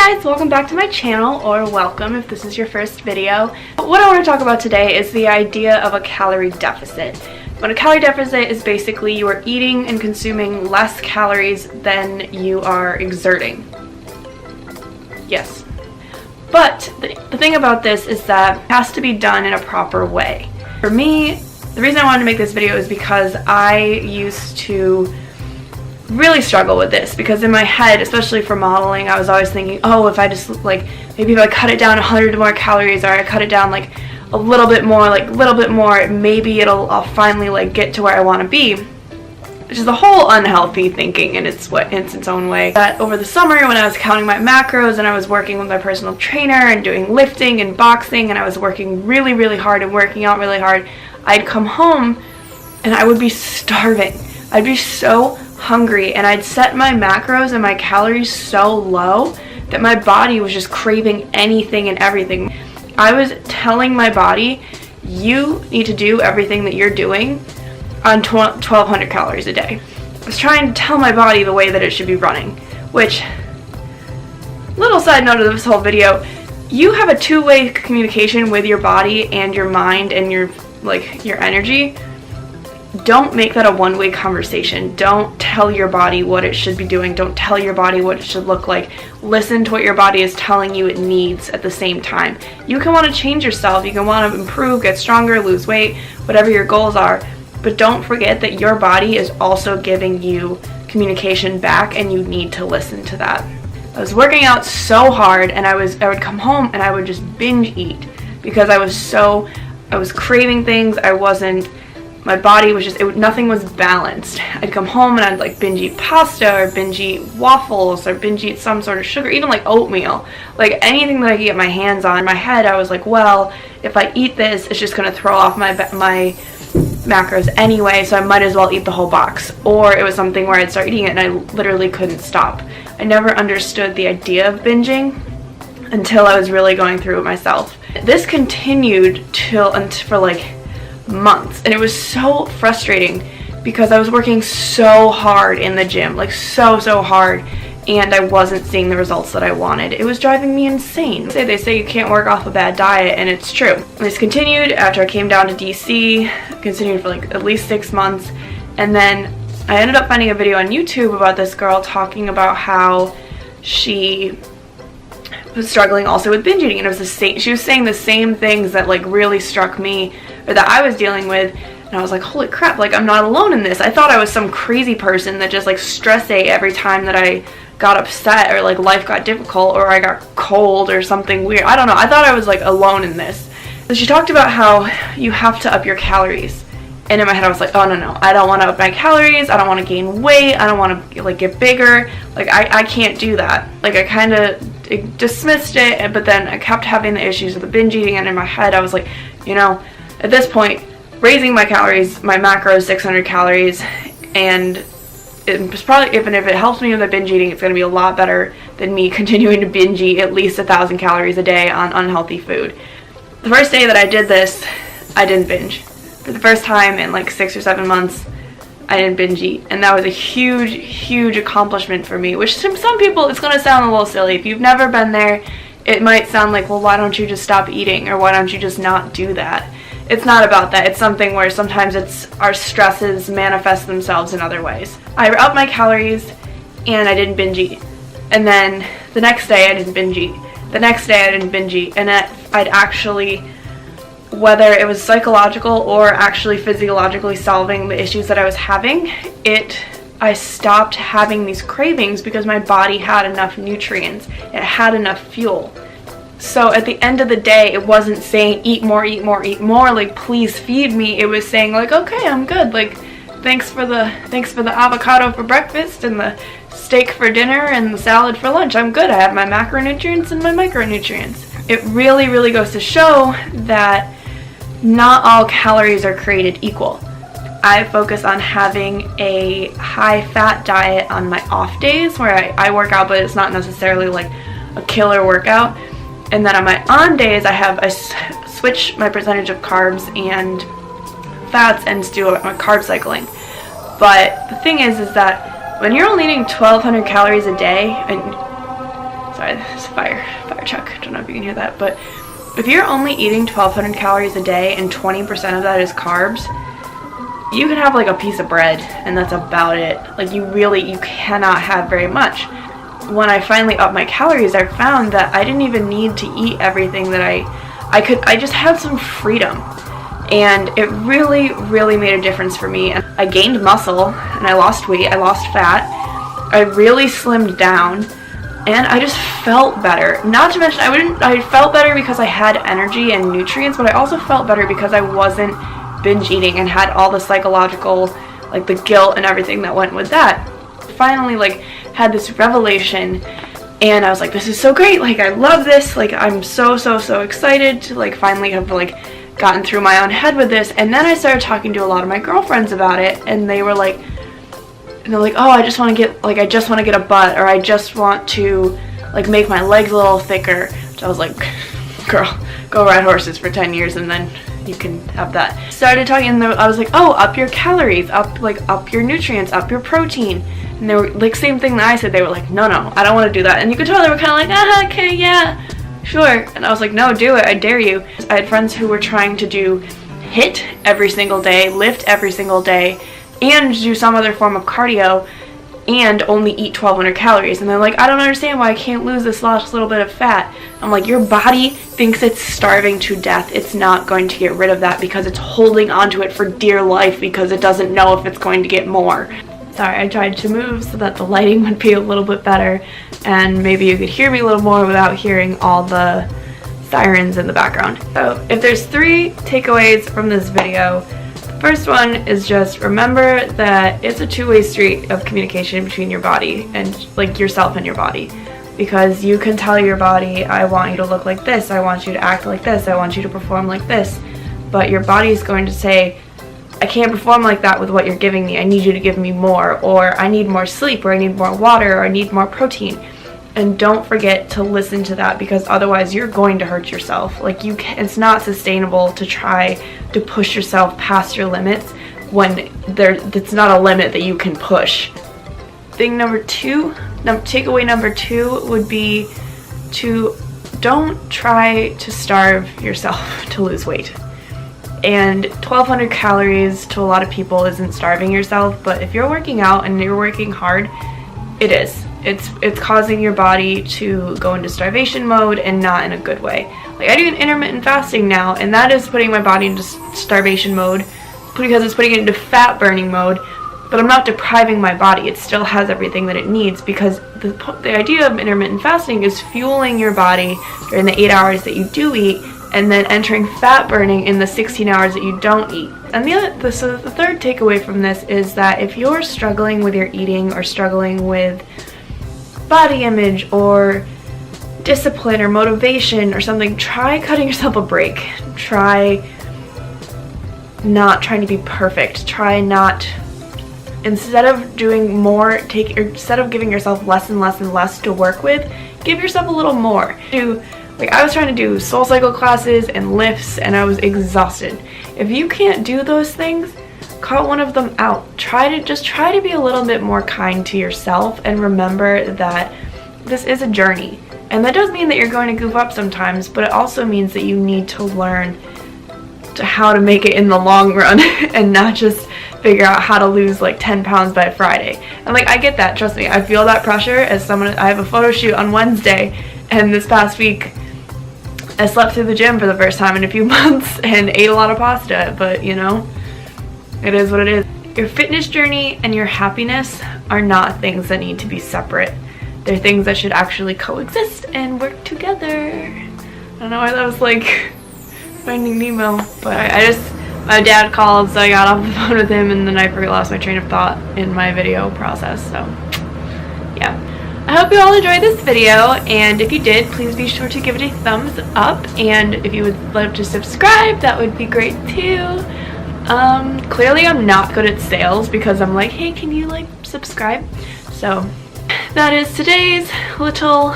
Hi guys, welcome back to my channel, or welcome if this is your first video. What I want to talk about today is the idea of a calorie deficit. When a calorie deficit is basically you are eating and consuming less calories than you are exerting. Yes. But the thing about this is that it has to be done in a proper way. For me, the reason I wanted to make this video is because I used to really struggle with this, because in my head, especially for modeling, I was always thinking, oh, if I just maybe if I cut it down 100 more calories, or I cut it down a little bit more, maybe I'll finally get to where I want to be, which is a whole unhealthy thinking in its own way. That over the summer, when I was counting my macros and I was working with my personal trainer and doing lifting and boxing, and I was working really hard and working out really hard, I'd come home and I would be starving. I'd be so hungry, and I'd set my macros and my calories so low that my body was just craving anything and everything. I was telling my body, you need to do everything that you're doing on 1200 calories a day. I was trying to tell my body the way that it should be running, which, little side note of this whole video, you have a two-way communication with your body and your mind and your energy. Don't make that a one-way conversation. Don't tell your body what it should be doing. Don't tell your body what it should look like. Listen to what your body is telling you it needs at the same time. You can want to change yourself. You can want to improve, get stronger, lose weight, whatever your goals are. But don't forget that your body is also giving you communication back, and you need to listen to that. I was working out so hard, and I would come home and I would just binge eat because I was craving things. My body was nothing was balanced. I'd come home and I'd binge eat pasta, or binge eat waffles, or binge eat some sort of sugar, even oatmeal, anything that I could get my hands on. In my head, I was like, well, if I eat this, it's just gonna throw off my macros anyway, so I might as well eat the whole box. Or it was something where I'd start eating it and I literally couldn't stop. I never understood the idea of binging until I was really going through it myself. This continued for months, and it was so frustrating because I was working so hard in the gym, so hard, and I wasn't seeing the results that I wanted. It was driving me insane. They say you can't work off a bad diet, and it's true. This continued after I came down to DC, continued for at least 6 months, and then I ended up finding a video on YouTube about this girl talking about how she was struggling also with binge eating, and it was she was saying the same things that really struck me, or that I was dealing with, and I was like, holy crap, I'm not alone in this. I thought I was some crazy person that just stress ate every time that I got upset, or life got difficult, or I got cold or something weird. I don't know. I thought I was alone in this. So she talked about how you have to up your calories. And in my head I was like, oh no, I don't want to up my calories, I don't want to gain weight, I don't want to get bigger, I can't do that. I kind of dismissed it, but then I kept having the issues with the binge eating, and in my head I was like, at this point, raising my calories, my macros 600 calories, and it's probably, even if it helps me with the binge eating, it's going to be a lot better than me continuing to binge eat at least 1,000 calories a day on unhealthy food. The first day that I did this, I didn't binge. For the first time in 6 or 7 months, I didn't binge eat, and that was a huge accomplishment for me, which to some people it's going to sound a little silly. If you've never been there, it might sound like, well, why don't you just stop eating, or why don't you just not do that? It's not about that. It's something where sometimes our stresses manifest themselves in other ways. I upped my calories and I didn't binge eat, and then the next day I didn't binge eat, the next day I didn't binge eat, and I'd actually, whether it was psychological or actually physiologically solving the issues that I was having, I stopped having these cravings because my body had enough nutrients, it had enough fuel. So at the end of the day, it wasn't saying eat more, please feed me. It was saying okay, I'm good, thanks for the avocado for breakfast and the steak for dinner and the salad for lunch. I'm good. I have my macronutrients and my micronutrients. It really goes to show that not all calories are created equal. I focus on having a high-fat diet on my off days where I work out, but it's not necessarily a killer workout. And then on my on days, I switch my percentage of carbs and fats and do my carb cycling. But the thing is that when you're only eating 1,200 calories a day, and Sorry, there's a fire truck. I don't know if you can hear that, but if you're only eating 1,200 calories a day and 20% of that is carbs, you can have like a piece of bread and that's about it. Like you cannot have very much. When I finally upped my calories, I found that I didn't even need to eat everything that I just had some freedom. And it really, really made a difference for me. And I gained muscle and I lost weight, I lost fat. I really slimmed down and I just felt better. Not to mention I felt better because I had energy and nutrients, but I also felt better because I wasn't binge eating and had all the psychological, like the guilt and everything that went with that. Finally like had this revelation and I was like, this is so great, like I love this, like I'm so excited to like finally have like gotten through my own head with this. And then I started talking to a lot of my girlfriends about it, and they're like, oh, I just want to get a butt, or I just want to like make my legs a little thicker. So I was like, girl, go ride horses for 10 years and then you can have that. Started talking and I was like, oh, up your calories, up your nutrients, up your protein. And they were like, same thing that I said. They were like, no, I don't want to do that. And you could tell they were kind of like, okay, yeah, sure. And I was like, no, do it, I dare you. I had friends who were trying to do HIIT every single day, lift every single day, and do some other form of cardio and only eat 1,200 calories. And they're like, I don't understand why I can't lose this last little bit of fat. I'm like, your body thinks it's starving to death. It's not going to get rid of that because it's holding onto it for dear life because it doesn't know if it's going to get more. Sorry, I tried to move so that the lighting would be a little bit better and maybe you could hear me a little more without hearing all the sirens in the background. So if there's 3 takeaways from this video, the first one is just remember that it's a two-way street of communication between your body and like yourself and your body, because you can tell your body, I want you to look like this, I want you to act like this, I want you to perform like this, but your body is going to say, I can't perform like that with what you're giving me, I need you to give me more, or I need more sleep, or I need more water, or I need more protein. And don't forget to listen to that, because otherwise you're going to hurt yourself. Like it's not sustainable to try to push yourself past your limits when it's not a limit that you can push. Takeaway number 2 would be to don't try to starve yourself to lose weight. And 1,200 calories to a lot of people isn't starving yourself, but if you're working out and you're working hard, it is. It's causing your body to go into starvation mode, and not in a good way. Like I do an intermittent fasting now, and that is putting my body into starvation mode because it's putting it into fat burning mode, but I'm not depriving my body. It still has everything that it needs, because the idea of intermittent fasting is fueling your body during the 8 hours that you do eat, and then entering fat burning in the 16 hours that you don't eat. And the third takeaway from this is that if you're struggling with your eating or struggling with body image or discipline or motivation or something, try cutting yourself a break. Try not trying to be perfect. Try not, instead of doing more, instead of giving yourself less and less and less to work with, give yourself a little more. I was trying to do soul cycle classes and lifts and I was exhausted. If you can't do those things, cut one of them out. Try to be a little bit more kind to yourself, and remember that this is a journey. And that does mean that you're going to goof up sometimes, but it also means that you need to learn how to make it in the long run and not just figure out how to lose like 10 pounds by Friday. And like, I get that, trust me, I feel that pressure as someone. I have a photo shoot on Wednesday, and this past week I slept through the gym for the first time in a few months and ate a lot of pasta, but you know, it is what it is. Your fitness journey and your happiness are not things that need to be separate. They're things that should actually coexist and work together. I don't know why that was like Finding Nemo, but my dad called, so I got off the phone with him, and then I lost my train of thought in my video process, so yeah. I hope you all enjoyed this video, and if you did, please be sure to give it a thumbs up, and if you would love to subscribe, that would be great too. Clearly I'm not good at sales, because I'm like, hey, can you like subscribe? So that is today's little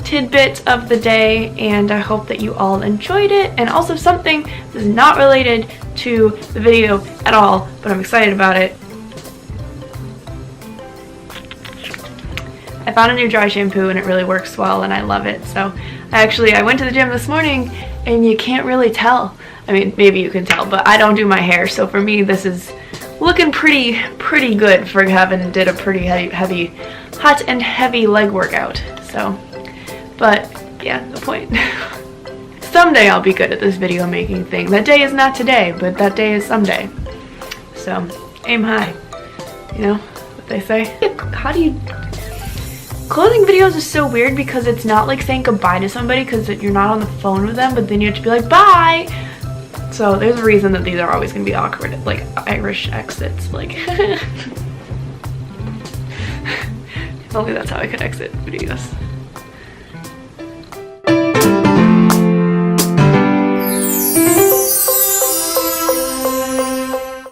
tidbit of the day, and I hope that you all enjoyed it. And also something that is not related to the video at all, but I'm excited about it. I found a new dry shampoo and it really works well and I love it. So I went to the gym this morning and you can't really tell. I mean, maybe you can tell, but I don't do my hair, so for me this is looking pretty good for having did a pretty heavy, hot and heavy leg workout. So, but yeah, the point. Someday I'll be good at this video making thing. That day is not today, but that day is someday. So, aim high. You know what they say? How do you... Clothing videos is so weird because it's not like saying goodbye to somebody because you're not on the phone with them, but then you have to be like, bye! So there's a reason that these are always going to be awkward, like Irish exits, like... If only that's how I could exit videos.